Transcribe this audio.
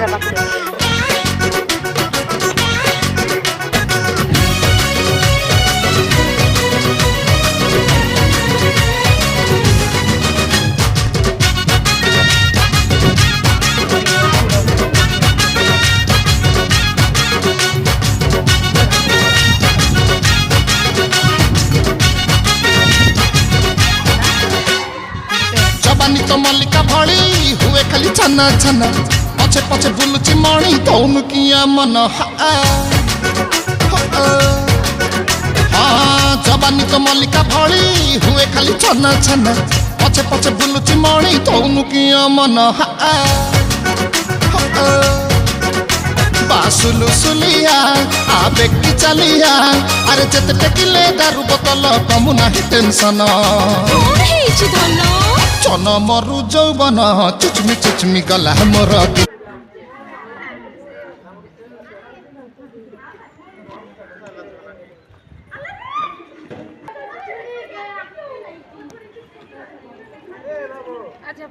Camera ପାଖରେ। जवानी तो मल्लिका भली हुए खाली छाना छाना पछे पछे बुलुची मणि तौनु किया मन हाँ जवानी तो मल्लिका भली हुए खाली छाना छाना पछे पछे बुलुची मणि तौनु किया मन बासुलु सुलिया आबे की चलिया अरे जते टेकिले दारू बोतल कमु नाही टेंशन कोन हेछि धन चन मरु जौवन चुचमी गला मोर अच्छा